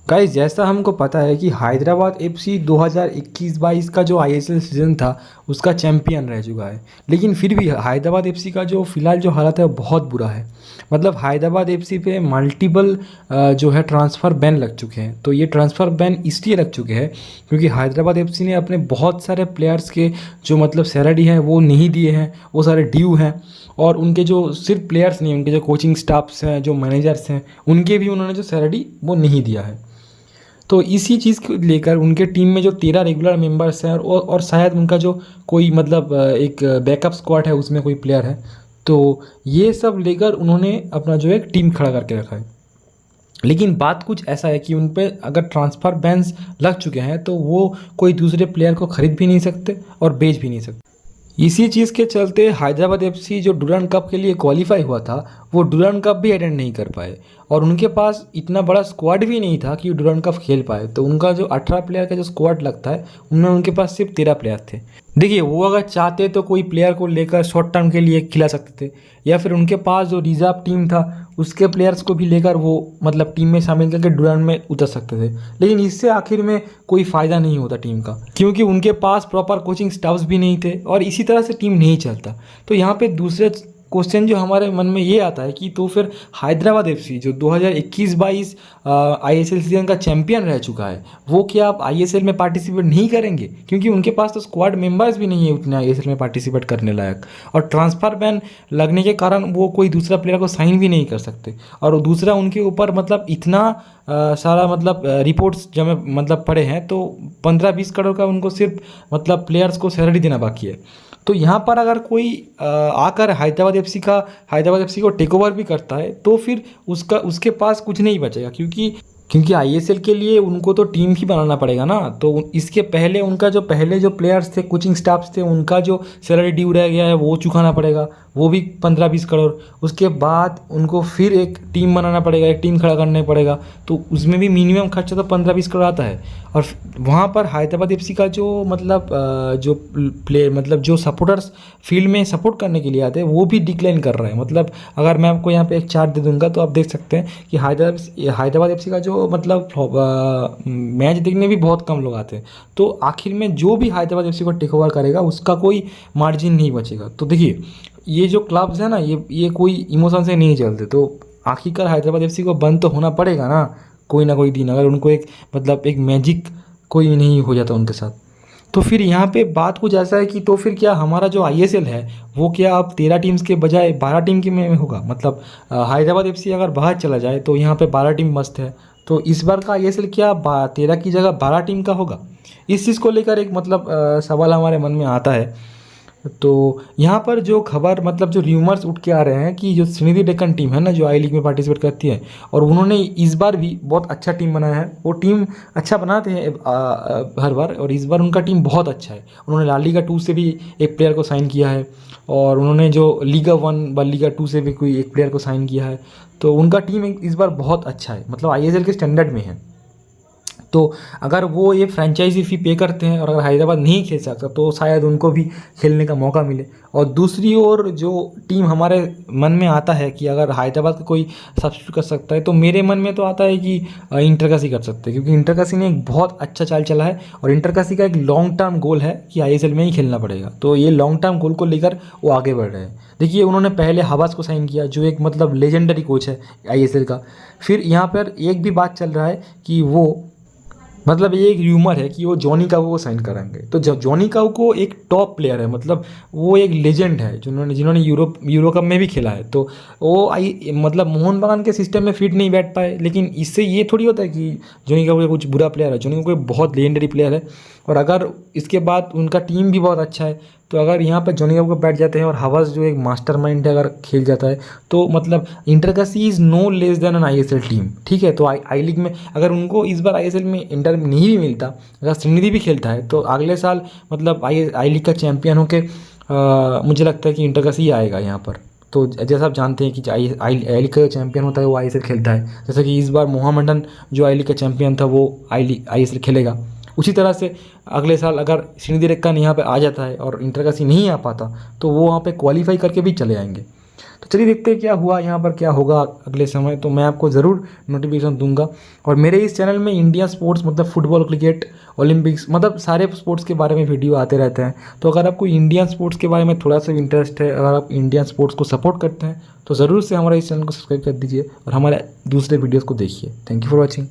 Guys, जैसा हमको पता है कि हैदराबाद एफसी 2021-22 का जो आईएसएल सीज़न था उसका चैंपियन रह चुका है। लेकिन फिर भी हैदराबाद एफसी का जो फ़िलहाल जो हालत है वो बहुत बुरा है। मतलब हैदराबाद एफसी पे मल्टीपल जो है ट्रांसफ़र बैन लग चुके हैं। तो ये ट्रांसफ़र बैन इसलिए लग चुके हैं क्योंकि हैदराबाद एफसी ने अपने बहुत सारे प्लेयर्स के जो मतलब सैलरी है वो नहीं दिए हैं, वो सारे ड्यू हैं। और उनके जो सिर्फ प्लेयर्स नहीं, उनके जो कोचिंग स्टाफ्स हैं, जो मैनेजर्स हैं, उनके भी उन्होंने जो सैलरी वो नहीं दिया है। तो इसी चीज़ को लेकर उनके टीम में जो 13 रेगुलर मेंबर्स हैं और शायद उनका जो कोई मतलब एक बैकअप स्क्वाड है उसमें कोई प्लेयर है, तो ये सब लेकर उन्होंने अपना जो एक टीम खड़ा करके रखा है। लेकिन बात कुछ ऐसा है कि उन पे अगर ट्रांसफ़र बैन्स लग चुके हैं तो वो कोई दूसरे प्लेयर को ख़रीद भी नहीं सकते और बेच भी नहीं सकते। इसी चीज़ के चलते हैदराबाद एफसी जो डुरांड कप के लिए क्वालिफाई हुआ था वो डुरांड कप भी अटेंड नहीं कर पाए। और उनके पास इतना बड़ा स्क्वाड भी नहीं था कि डुरांड कप खेल पाए। तो उनका जो 18 प्लेयर का जो स्क्वाड लगता है उनमें उनके पास सिर्फ 13 प्लेयर थे। देखिए, वो अगर चाहते तो कोई प्लेयर को लेकर शॉर्ट टर्म के लिए खिला सकते थे, या फिर उनके पास जो रिजर्व टीम था उसके प्लेयर्स को भी लेकर वो मतलब टीम में शामिल करके डुरांड में उतर सकते थे। लेकिन इससे आखिर में कोई फ़ायदा नहीं होता टीम का, क्योंकि उनके पास प्रॉपर कोचिंग स्टाफ्स भी नहीं थे और इसी तरह से टीम नहीं चलता। तो यहाँ पे दूसरे क्वेश्चन जो हमारे मन में ये आता है कि तो फिर हैदराबाद एफसी जो 2021-22 आईएसएल सीजन का चैंपियन रह चुका है वो क्या आप आईएसएल में पार्टिसिपेट नहीं करेंगे? क्योंकि उनके पास तो स्क्वाड मेंबर्स भी नहीं है उतने आईएसएल में पार्टिसिपेट करने लायक। और ट्रांसफ़र बैन लगने के कारण वो कोई दूसरा प्लेयर को साइन भी नहीं कर सकते। और दूसरा, उनके ऊपर मतलब इतना सारा मतलब रिपोर्ट्स जब मतलब पड़े हैं तो 15-20 करोड़ का उनको सिर्फ मतलब प्लेयर्स को सैलरी देना बाकी है। तो यहाँ पर अगर कोई आकर हैदराबाद एफसी को टेक ओवर भी करता है तो फिर उसके पास कुछ नहीं बचेगा, क्योंकि आईएसएल के लिए उनको तो टीम ही बनाना पड़ेगा ना। तो इसके पहले उनका जो पहले जो प्लेयर्स थे, कोचिंग स्टाफ्स थे, उनका जो सैलरी ड्यू रह गया है वो चुकाना पड़ेगा, वो भी 15-20 करोड़। उसके बाद उनको फिर एक टीम बनाना पड़ेगा, एक टीम खड़ा करना पड़ेगा, तो उसमें भी मिनिमम खर्चा तो 15-20 करोड़ आता है। और वहाँ पर हैदराबाद एफसी का जो मतलब जो प्ले मतलब जो सपोर्टर्स फील्ड में सपोर्ट करने के लिए आते हैं वो भी डिक्लाइन कर रहे हैं। मतलब अगर मैं आपको यहाँ पे एक चार्ट दे दूंगा तो आप देख सकते हैं कि हैदराबाद एफसी का जो मतलब मैच देखने भी बहुत कम लोग आते हैं। तो आखिर में जो भी हैदराबाद एफसी को टेक ओवर करेगा उसका कोई मार्जिन नहीं बचेगा। तो देखिए, ये जो क्लब्स हैं ना, ये कोई इमोशन से नहीं चलते। तो आखिरकार हैदराबाद एफसी को बंद तो होना पड़ेगा ना कोई दिन, अगर उनको एक मतलब एक मैजिक कोई नहीं हो जाता उनके साथ। तो फिर यहाँ पे बात कुछ ऐसा है कि तो फिर क्या हमारा जो आईएसएल है वो क्या अब 13 टीम्स के बजाय 12 टीम के में होगा? मतलब हैदराबाद एफसी अगर बाहर चला जाए तो यहाँ पे 12 टीम मस्त है। तो इस बार का आईएसएल क्या 13 की जगह 12 टीम का होगा? इस चीज़ को लेकर एक मतलब सवाल हमारे मन में आता है। तो यहाँ पर जो खबर मतलब जो र्यूमर्स उठ के आ रहे हैं कि जो श्रीनिधि डेक्कन टीम है ना, जो आई लीग में पार्टिसिपेट करती है, और उन्होंने इस बार भी बहुत अच्छा टीम बनाया है। वो टीम अच्छा बनाते हैं हर बार, और इस बार उनका टीम बहुत अच्छा है। उन्होंने ला लीगा 2 से भी एक प्लेयर को साइन किया है, और उन्होंने जो लीगा 1 व लीगा 2 से भी कोई एक प्लेयर को साइन किया है। तो उनका टीम इस बार बहुत अच्छा है, मतलब आईएसएल के स्टैंडर्ड में है। तो अगर वो ये फ्रेंचाइजी फ़ी पे करते हैं और अगर हैदराबाद नहीं खेल सकता तो शायद उनको भी खेलने का मौका मिले। और दूसरी ओर जो टीम हमारे मन में आता है कि अगर हैदराबाद का कोई सब्सिट्यूट कर सकता है, तो मेरे मन में तो आता है कि इंटरकाशी कर सकते हैं, क्योंकि इंटरकाशी ने एक बहुत अच्छा चाल चला है और इंटरकाशी का एक लॉन्ग टर्म गोल है कि आईएसएल में ही खेलना पड़ेगा। तो ये लॉन्ग टर्म गोल को लेकर वो आगे बढ़ रहे हैं। देखिए, उन्होंने पहले हवास को साइन किया जो एक मतलब लेजेंडरी कोच है आईएसएल का। फिर यहाँ पर एक भी बात चल रहा है कि वो मतलब ये एक र्यूमर है कि वो जॉनी काऊ को साइन कराएंगे। तो जब जॉनी काऊ को एक टॉप प्लेयर है, मतलब वो एक लेजेंड है जिन्होंने यूरो कप में भी खेला है। तो वो मतलब मोहन बागान के सिस्टम में फिट नहीं बैठ पाए। लेकिन इससे ये थोड़ी होता है कि जॉनी काऊ कुछ बुरा प्लेयर है। जॉनी काऊ कोई बहुत लेजेंडरी प्लेयर है, और अगर इसके बाद उनका टीम भी बहुत अच्छा है। तो अगर यहाँ पर जॉनी काऊ को बैठ जाते हैं और हवस जो एक मास्टरमाइंड है अगर खेल जाता है, तो मतलब इंटरकाशी is no less than an ISL team. ठीक है, तो आई लीग में अगर उनको इस बार आईएसएल में इंटर नहीं भी मिलता, अगर श्रीनिधि भी खेलता है, तो अगले साल मतलब आई लीग का चैंपियन होके मुझे लगता है कि इंटरकाशी ही आएगा यहाँ पर। तो जैसा आप जानते हैं कि आई लीग का जो चैंपियन होता है वो आईएसएल खेलता है। जैसे कि इस बार मोहम्मडन जो आई लीग का चैंपियन था वो आईएसएल खेलेगा। उसी तरह से अगले साल अगर श्रीनिधि डेक्कन यहाँ पे आ जाता है और इंटरकाशी नहीं आ पाता, तो वो वहाँ पे क्वालिफाई करके भी चले आएंगे। तो चलिए देखते हैं क्या हुआ यहाँ पर, क्या होगा अगले समय। तो मैं आपको ज़रूर नोटिफिकेशन दूंगा। और मेरे इस चैनल में इंडिया स्पोर्ट्स मतलब फुटबॉल, क्रिकेट, ओलंपिक्स मतलब सारे स्पोर्ट्स के बारे में वीडियो आते रहते हैं। तो अगर आपको इंडियन स्पोर्ट्स के बारे में थोड़ा सा इंटरेस्ट है, अगर आप इंडियन स्पोर्ट्स को सपोर्ट करते हैं, तो ज़रूर से हमारे इस चैनल को सब्सक्राइब कर दीजिए और हमारे दूसरे वीडियोज़ को देखिए। Thank you for watching.